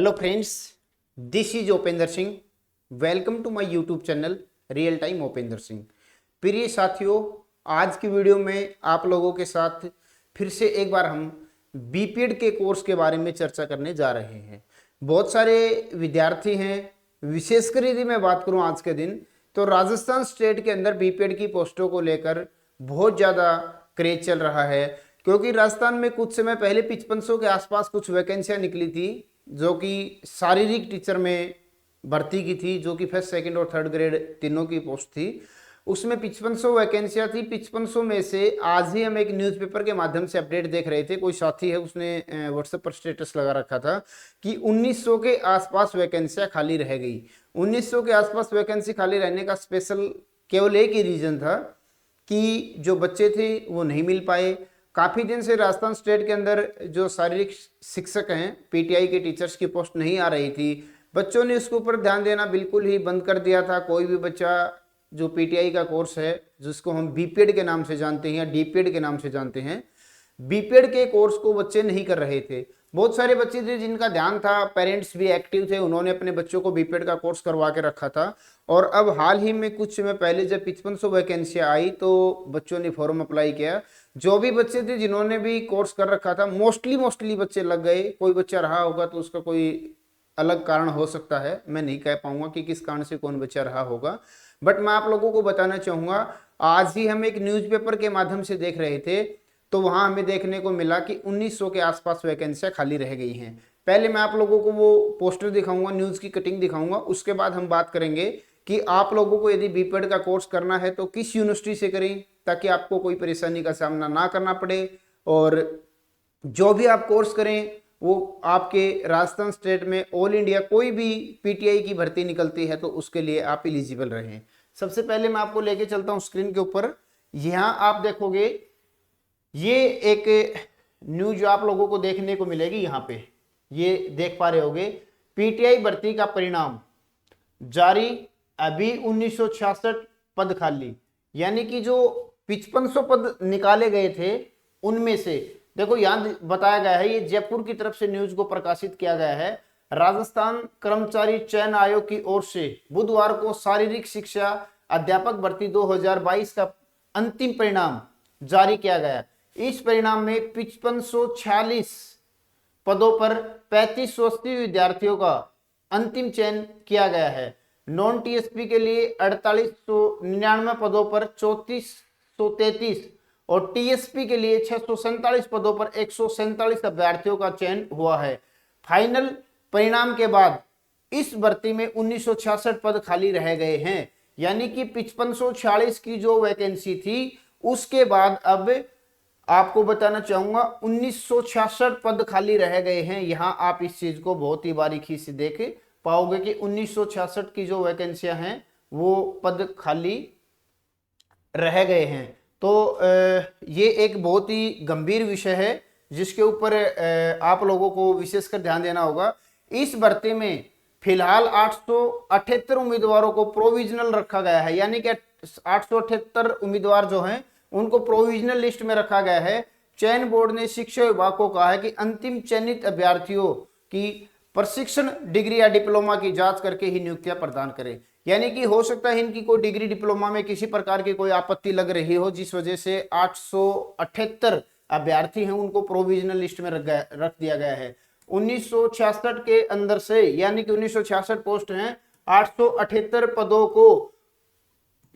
Hello friends, this is Upendra Singh. Welcome to my YouTube channel real time Upendra Singh. प्रिय साथियों, आज की वीडियो में आप लोगों के साथ फिर से एक बार हम बीपीएड के कोर्स के बारे में चर्चा करने जा रहे हैं। बहुत सारे विद्यार्थी हैं, विशेषकर यदि मैं बात करूं आज के दिन, तो राजस्थान स्टेट के अंदर बीपीएड की पोस्टों को लेकर बहुत ज़्यादा क्रेज चल रहा है, क्योंकि राजस्थान में कुछ समय पहले 5500 के आसपास कुछ वैकेंसियां निकली थी जो कि शारीरिक टीचर में भर्ती की थी, जो कि फर्स्ट सेकंड और थर्ड ग्रेड तीनों की पोस्ट थी। उसमें 5500 वैकेंसियां थी। 5500 में से आज ही हम एक न्यूज़पेपर के माध्यम से अपडेट देख रहे थे, कोई साथी है उसने व्हाट्सएप पर स्टेटस लगा रखा था कि 1900 के आसपास वैकेंसियां खाली रह गई। 1900 के आसपास वैकेंसी खाली रहने का स्पेशल केवल एक ही रीजन था कि जो बच्चे थे वो नहीं मिल पाए। काफ़ी दिन से राजस्थान स्टेट के अंदर जो शारीरिक शिक्षक हैं, पीटीआई के टीचर्स की पोस्ट नहीं आ रही थी। बच्चों ने उसके ऊपर ध्यान देना बिल्कुल ही बंद कर दिया था। कोई भी बच्चा जो पीटीआई का कोर्स है, जिसको हम बीपीएड के नाम से जानते हैं या डीपीएड के नाम से जानते हैं, बीपीएड के कोर्स को बच्चे नहीं कर रहे थे। बहुत सारे बच्चे थे जिनका ध्यान था, पेरेंट्स भी एक्टिव थे, उन्होंने अपने बच्चों को बीपीएड का कोर्स करवा के रखा था। और अब हाल ही में कुछ समय पहले जब 5500 वैकेंसियाँ आई तो बच्चों ने फॉर्म अप्लाई किया। जो भी बच्चे थे जिन्होंने भी कोर्स कर रखा था, मोस्टली बच्चे लग गए। कोई बच्चा रहा होगा तो उसका कोई अलग कारण हो सकता है, मैं नहीं कह पाऊंगा कि किस कारण से कौन बच्चा रहा होगा, बट मैं आप लोगों को बताना चाहूंगा। आज ही हम एक न्यूज़पेपर के माध्यम से देख रहे थे तो वहां हमें देखने को मिला कि 1900 के आसपास वैकेंसियां खाली रह गई हैं। पहले मैं आप लोगों को वो पोस्टर दिखाऊंगा, न्यूज़ की कटिंग दिखाऊंगा, उसके बाद हम बात करेंगे कि आप लोगों को यदि बीपीएड का कोर्स करना है तो किस यूनिवर्सिटी से करें, ताकि आपको कोई परेशानी का सामना ना करना पड़े। और जो भी आप कोर्स करें वो आपके राजस्थान स्टेट में ऑल इंडिया कोई भी पीटीआई की भर्ती निकलती है तो उसके लिए आप एलिजिबल रहें। सबसे पहले मैं आपको लेके चलता हूं स्क्रीन के ऊपर। यहां आप देखोगे ये एक न्यूज आप लोगों को देखने को मिलेगी। यहाँ पे ये देख पा रहे होगे, पीटीआई भर्ती का परिणाम जारी, अभी 1966 पद खाली। यानी कि जो 5500 पद निकाले गए थे उनमें से देखो यहां बताया गया है, ये जयपुर की तरफ से न्यूज को प्रकाशित किया गया है। राजस्थान कर्मचारी चयन आयोग की ओर से बुधवार को शारीरिक शिक्षा अध्यापक भर्ती 2022 का अंतिम परिणाम जारी किया गया। इस परिणाम में 5546 पदों पर 3580 विद्यार्थियों का अंतिम चयन किया गया है। नॉन टीएसपी के लिए 4899 पदों पर 3433 और टीएसपी के लिए 647 पदों पर 147 अभ्यर्थियों का चयन हुआ है। फाइनल परिणाम के बाद इस भर्ती में 1966 पद खाली रह गए हैं। यानी कि 5546 की जो वैकेंसी थी उसके बाद अब आपको बताना चाहूंगा 1966 पद खाली रह गए हैं। यहां आप इस चीज को बहुत ही बारीकी से देख पाओगे कि 1966 की जो वैकेंसियां हैं वो पद खाली रह गए हैं। तो ये एक बहुत ही गंभीर विषय है जिसके ऊपर आप लोगों को विशेषकर ध्यान देना होगा। इस भर्ती में फिलहाल 878 उम्मीदवारों को प्रोविजनल रखा गया है। यानी कि 878 उम्मीदवार जो हैं उनको प्रोविजनल लिस्ट में रखा गया है। चयन बोर्ड ने शिक्षा विभाग को कहा है कि अंतिम चयनित अभ्यर्थियों की प्रशिक्षण डिग्री या डिप्लोमा की जांच करके ही नियुक्तियां प्रदान करें। यानी कि हो सकता है इनकी कोई डिग्री डिप्लोमा में किसी प्रकार की कोई आपत्ति लग रही हो, जिस वजह से 878 अभ्यर्थी हैं उनको प्रोविजनल लिस्ट में रख दिया गया है। 1966 के अंदर से, यानी कि 1966 पोस्ट हैं, 878 पदों को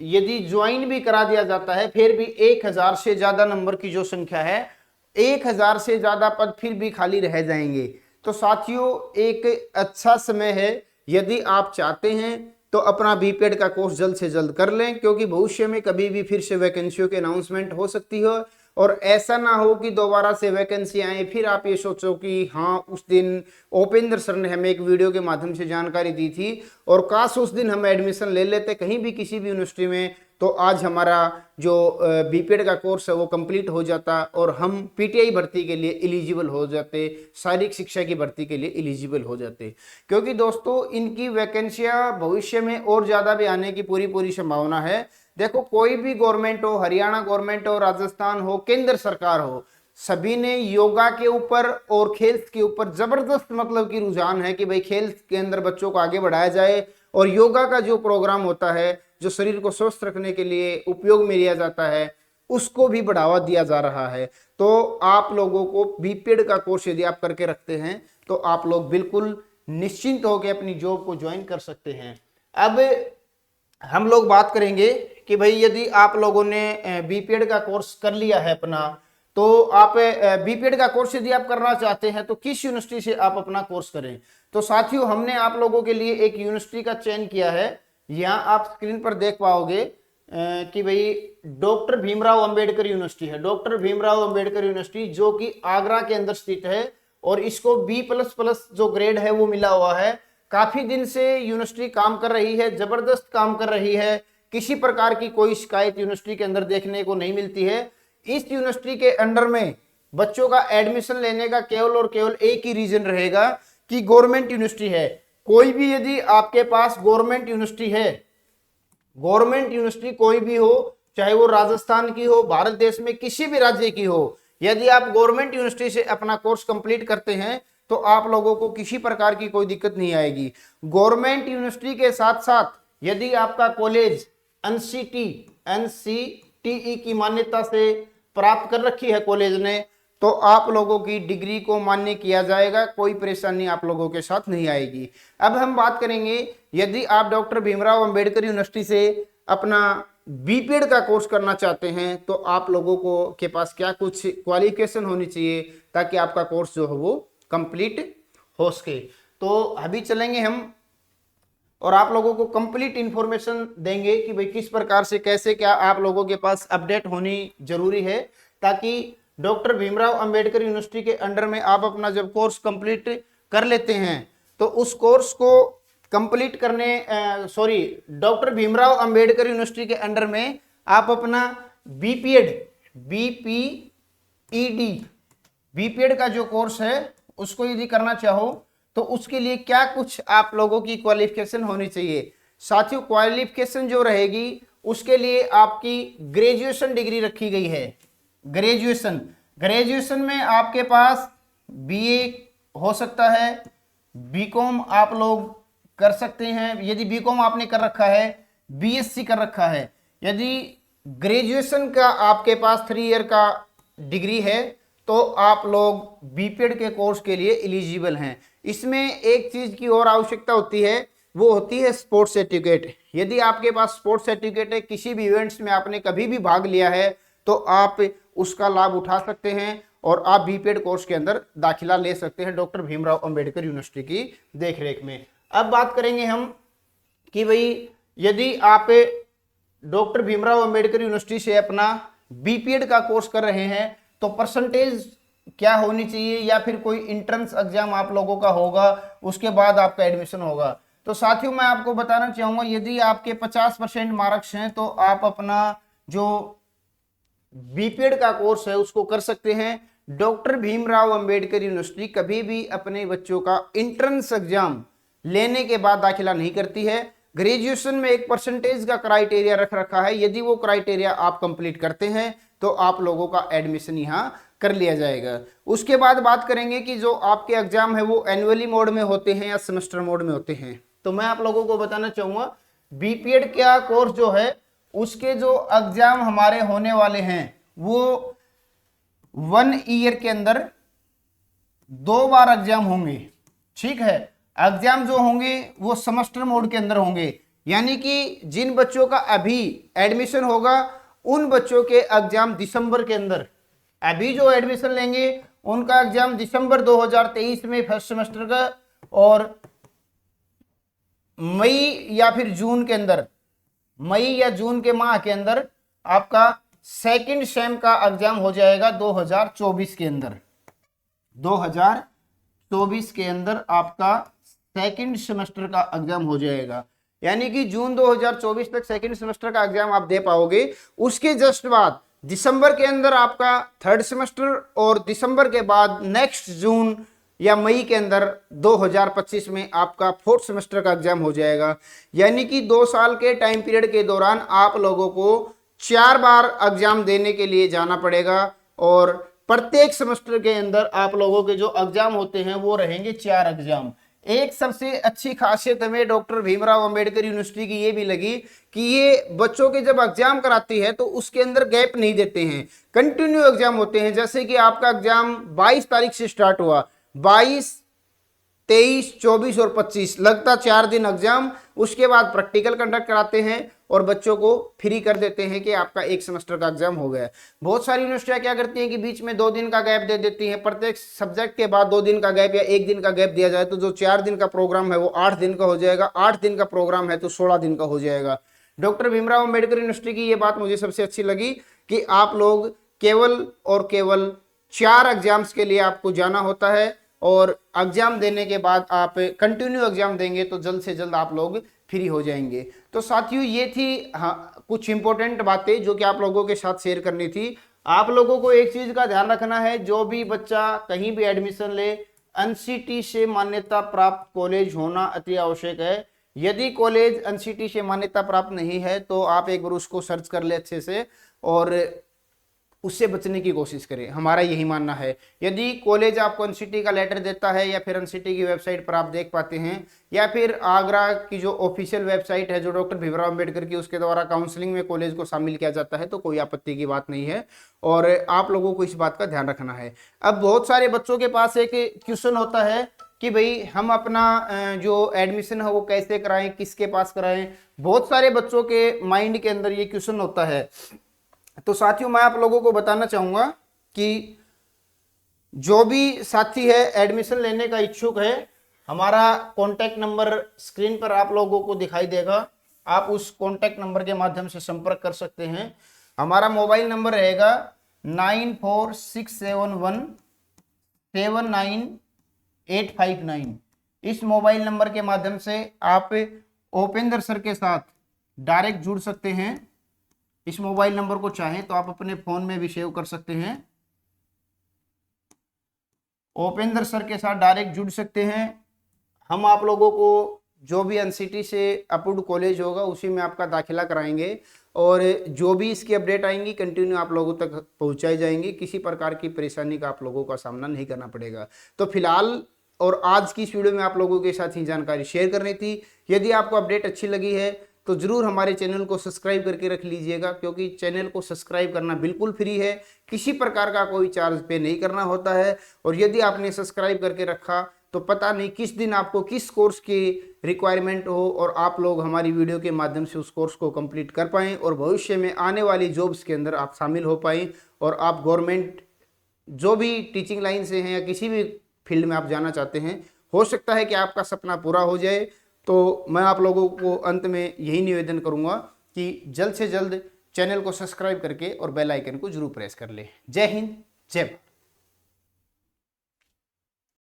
यदि ज्वाइन भी करा दिया जाता है फिर भी 1000 से ज्यादा नंबर की जो संख्या है, 1000 से ज्यादा पद फिर भी खाली रह जाएंगे। तो साथियों एक अच्छा समय है, यदि आप चाहते हैं तो अपना बीपीएड का कोर्स जल्द से जल्द कर लें, क्योंकि भविष्य में कभी भी फिर से वैकेंसियों की अनाउंसमेंट हो सकती है। और ऐसा ना हो कि दोबारा से वैकेंसी आए फिर आप ये सोचो कि हाँ उस दिन उपेंद्र सर ने हमें एक वीडियो के माध्यम से जानकारी दी थी और काश उस दिन हम एडमिशन ले लेते कहीं भी किसी भी यूनिवर्सिटी में, तो आज हमारा जो बीपीएड का कोर्स है वो कंप्लीट हो जाता और हम पीटीआई भर्ती के लिए एलिजिबल हो जाते, शारीरिक शिक्षा की भर्ती के लिए एलिजिबल हो जाते। क्योंकि दोस्तों इनकी वैकेंसियां भविष्य में और ज़्यादा भी आने की पूरी संभावना है। देखो कोई भी गवर्नमेंट हो, हरियाणा गवर्नमेंट हो, राजस्थान हो, केंद्र सरकार हो, सभी ने योगा के ऊपर और खेल के ऊपर जबरदस्त मतलब की रुझान है कि भाई खेल के अंदर बच्चों को आगे बढ़ाया जाए, और योगा का जो प्रोग्राम होता है जो शरीर को स्वस्थ रखने के लिए उपयोग में लिया जाता है उसको भी बढ़ावा दिया जा रहा है। तो आप लोगों को बीपीएड का कोर्स यदि आप करके रखते हैं तो आप लोग बिल्कुल निश्चिंत होकर अपनी जॉब को ज्वाइन कर सकते हैं। अब हम लोग बात करेंगे कि भाई यदि आप लोगों ने बीपीएड का कोर्स कर लिया है अपना, तो आप बीपीएड का कोर्स यदि आप करना चाहते हैं तो किस यूनिवर्सिटी से आप अपना कोर्स करें। तो साथियों हमने आप लोगों के लिए एक यूनिवर्सिटी का चयन किया है। यहाँ आप स्क्रीन पर देख पाओगे कि भाई डॉक्टर भीमराव अंबेडकर यूनिवर्सिटी है। डॉक्टर भीमराव अंबेडकर यूनिवर्सिटी जो कि आगरा के अंदर स्थित है और इसको B++ जो ग्रेड है वो मिला हुआ है। काफी दिन से यूनिवर्सिटी काम कर रही है, जबरदस्त काम कर रही है, किसी प्रकार की कोई शिकायत यूनिवर्सिटी के अंदर देखने को नहीं मिलती है। इस यूनिवर्सिटी के अंडर में बच्चों का एडमिशन लेने का केवल और केवल एक ही रीजन रहेगा कि गवर्नमेंट यूनिवर्सिटी है। कोई भी यदि आपके पास गवर्नमेंट यूनिवर्सिटी है, गवर्नमेंट यूनिवर्सिटी कोई भी हो, चाहे वो राजस्थान की हो, भारत देश में किसी भी राज्य की हो, यदि आप गवर्नमेंट यूनिवर्सिटी से अपना कोर्स कंप्लीट करते हैं तो आप लोगों को किसी प्रकार की कोई दिक्कत नहीं आएगी। गवर्नमेंट यूनिवर्सिटी के साथ साथ यदि आपका कॉलेज NCTE की मान्यता से प्राप्त कर रखी है कॉलेज ने, तो आप लोगों की डिग्री को मान्य किया जाएगा, कोई परेशानी आप लोगों के साथ नहीं आएगी। अब हम बात करेंगे यदि आप डॉक्टर भीमराव अंबेडकर यूनिवर्सिटी से अपना बीपीएड का कोर्स करना चाहते हैं तो आप लोगों को के पास क्या कुछ क्वालिफिकेशन होनी चाहिए ताकि आपका कोर्स जो है वो कंप्लीट हो सके। तो अभी चलेंगे हम और आप लोगों को कंप्लीट इंफॉर्मेशन देंगे कि भाई किस प्रकार से कैसे क्या आप लोगों के पास अपडेट होनी जरूरी है, ताकि डॉक्टर भीमराव अंबेडकर यूनिवर्सिटी के अंडर में आप अपना जब कोर्स कंप्लीट कर लेते हैं तो उस कोर्स को कंप्लीट करने डॉक्टर भीमराव अंबेडकर यूनिवर्सिटी के अंडर में आप अपना बीपीएड का जो कोर्स है उसको यदि करना चाहो तो उसके लिए क्या कुछ आप लोगों की क्वालिफिकेशन होनी चाहिए। साथियों क्वालिफिकेशन जो रहेगी उसके लिए आपकी ग्रेजुएशन डिग्री रखी गई है। ग्रेजुएशन में आपके पास बीए हो सकता है, बीकॉम आप लोग कर सकते हैं यदि बीकॉम आपने कर रखा है, बीएससी कर रखा है। यदि ग्रेजुएशन का आपके पास 3 ईयर का डिग्री है तो आप लोग बीपीएड के कोर्स के लिए एलिजिबल हैं। इसमें एक चीज की और आवश्यकता होती है, वो होती है स्पोर्ट्स सर्टिफिकेट। यदि आपके पास स्पोर्ट्स सर्टिफिकेट है, किसी भी इवेंट्स में आपने कभी भी भाग लिया है तो आप उसका लाभ उठा सकते हैं और आप बीपीएड कोर्स के अंदर दाखिला ले सकते हैं डॉक्टर भीमराव अंबेडकर यूनिवर्सिटी की देखरेख में। अब बात करेंगे हम कि भाई यदि आप डॉक्टर भीमराव अंबेडकर यूनिवर्सिटी से अपना बीपीएड का कोर्स कर रहे हैं तो परसेंटेज क्या होनी चाहिए, या फिर कोई इंट्रेंस एग्जाम आप लोगों का होगा उसके बाद आपका एडमिशन होगा। तो साथियों मैं आपको बताना चाहूंगा यदि आपके 50% मार्क्स हैं तो आप अपना जो बीपीएड का कोर्स है उसको कर सकते हैं। डॉक्टर भीमराव अंबेडकर यूनिवर्सिटी कभी भी अपने बच्चों का इंट्रेंस एग्जाम लेने के बाद दाखिला नहीं करती है। ग्रेजुएशन में एक परसेंटेज का क्राइटेरिया रख रखा है, यदि वो क्राइटेरिया आप कंप्लीट करते हैं तो आप लोगों का एडमिशन यहाँ कर लिया जाएगा। उसके बाद बात करेंगे कि जो आपके एग्जाम है वो एनुअली मोड में होते हैं या सेमेस्टर मोड में होते हैं। तो मैं आप लोगों को बताना चाहूंगा बीपीएड का कोर्स जो है उसके जो एग्जाम हमारे होने वाले हैं वो 1 ईयर के अंदर 2 बार एग्जाम होंगे। ठीक है, एग्जाम जो होंगे वो सेमेस्टर मोड के अंदर होंगे, यानी कि जिन बच्चों का अभी एडमिशन होगा उन बच्चों के एग्जाम दिसंबर के अंदर, अभी जो एडमिशन लेंगे उनका एग्जाम दिसंबर 2023 में फर्स्ट सेमेस्टर का, और मई या फिर जून के अंदर, मई या जून के माह के अंदर आपका सेकंड सेम का एग्जाम हो जाएगा 2024 के अंदर। 2024 के अंदर आपका सेकंड सेमेस्टर का एग्जाम हो जाएगा, यानी कि जून 2024 तक सेकंड सेमेस्टर का एग्जाम आप दे पाओगे। उसके जस्ट बाद दिसंबर के अंदर आपका थर्ड सेमेस्टर, और दिसंबर के बाद नेक्स्ट जून या मई के अंदर 2025 में आपका फोर्थ सेमेस्टर का एग्जाम हो जाएगा। यानी कि 2 साल के टाइम पीरियड के दौरान आप लोगों को 4 बार एग्जाम देने के लिए जाना पड़ेगा, और प्रत्येक सेमेस्टर के अंदर आप लोगों के जो एग्जाम होते हैं वो रहेंगे 4 एग्जाम। एक सबसे अच्छी खासियत हमें डॉक्टर भीमराव अंबेडकर यूनिवर्सिटी की ये भी लगी कि ये बच्चों के जब एग्जाम कराती है तो उसके अंदर गैप नहीं देते हैं, कंटिन्यू एग्जाम होते हैं। जैसे कि आपका एग्जाम 22 तारीख से स्टार्ट हुआ, 22, 23, 24 और 25 लगता 4 दिन एग्जाम, उसके बाद प्रैक्टिकल कंडक्ट कराते हैं और बच्चों को फ्री कर देते हैं कि आपका एक सेमेस्टर का एग्जाम हो गया। बहुत सारी यूनिवर्सिटियां क्या करती हैं कि बीच में 2 दिन का गैप दे देती हैं, प्रत्येक सब्जेक्ट के बाद 2 दिन का गैप या 1 दिन का गैप दिया जाए तो जो 4 दिन का प्रोग्राम है वो 8 दिन का हो जाएगा, 8 दिन का प्रोग्राम है तो 16 दिन का हो जाएगा। डॉक्टर भीमराव अंबेडकर यूनिवर्सिटी की ये बात मुझे सबसे अच्छी लगी कि आप लोग केवल और केवल 4 एग्जाम्स के लिए आपको जाना होता है और एग्जाम देने के बाद आप कंटिन्यू एग्जाम देंगे तो जल्द से जल्द आप लोग फ्री हो जाएंगे। तो साथियों ये थी कुछ इंपॉर्टेंट बातें जो कि आप लोगों के साथ शेयर करनी थी। आप लोगों को एक चीज का ध्यान रखना है, जो भी बच्चा कहीं भी एडमिशन ले, एनसीटी से मान्यता प्राप्त कॉलेज होना अति आवश्यक है। यदि कॉलेज एनसीटी से मान्यता प्राप्त नहीं है तो आप एक बार उसको सर्च कर ले अच्छे से और उससे बचने की कोशिश करें, हमारा यही मानना है। यदि कॉलेज आपको एनसीटी का लेटर देता है या फिर एनसीटी की वेबसाइट पर आप देख पाते हैं या फिर आगरा की जो ऑफिशियल वेबसाइट है जो डॉक्टर भीमराव अंबेडकर की, उसके द्वारा काउंसलिंग में कॉलेज को शामिल किया जाता है तो कोई आपत्ति की बात नहीं है और आप लोगों को इस बात का ध्यान रखना है। अब बहुत सारे बच्चों के पास एक क्वेश्चन होता है कि भाई हम अपना जो एडमिशन है वो कैसे कराएं, किसके पास कराएं। बहुत सारे बच्चों के माइंड के अंदर ये क्वेश्चन होता है। तो साथियों मैं आप लोगों को बताना चाहूंगा कि जो भी साथी है एडमिशन लेने का इच्छुक है, हमारा कॉन्टैक्ट नंबर स्क्रीन पर आप लोगों को दिखाई देगा, आप उस कॉन्टैक्ट नंबर के माध्यम से संपर्क कर सकते हैं। हमारा मोबाइल नंबर रहेगा 9467179859। इस मोबाइल नंबर के माध्यम से आप उपेंद्र सर के साथ डायरेक्ट जुड़ सकते हैं। इस मोबाइल नंबर को चाहें तो आप अपने फोन में भी सेव कर सकते हैं। उपेंद्र सर के साथ डायरेक्ट जुड़ सकते हैं। हम आप लोगों को जो भी एनसीटी से अप्रूव्ड कॉलेज होगा उसी में आपका दाखिला कराएंगे और जो भी इसकी अपडेट आएंगी कंटिन्यू आप लोगों तक पहुंचाई जाएंगी। किसी प्रकार की परेशानी का आप लोगों का सामना नहीं करना पड़ेगा। तो फिलहाल और आज की इस वीडियो में आप लोगों के साथ ही जानकारी शेयर करनी थी। यदि आपको अपडेट अच्छी लगी है तो जरूर हमारे चैनल को सब्सक्राइब करके रख लीजिएगा, क्योंकि चैनल को सब्सक्राइब करना बिल्कुल फ्री है, किसी प्रकार का कोई चार्ज पे नहीं करना होता है। और यदि आपने सब्सक्राइब करके रखा तो पता नहीं किस दिन आपको किस कोर्स की रिक्वायरमेंट हो और आप लोग हमारी वीडियो के माध्यम से उस कोर्स को कंप्लीट कर पाएँ और भविष्य में आने वाली जॉब्स के अंदर आप शामिल हो पाएँ और आप गवर्नमेंट जो भी टीचिंग लाइन से हैं या किसी भी फील्ड में आप जाना चाहते हैं, हो सकता है कि आपका सपना पूरा हो जाए। तो मैं आप लोगों को अंत में यही निवेदन करूंगा कि जल्द से जल्द चैनल को सब्सक्राइब करके और बेल आइकन को जरूर प्रेस कर ले। जय हिंद, जय भारत।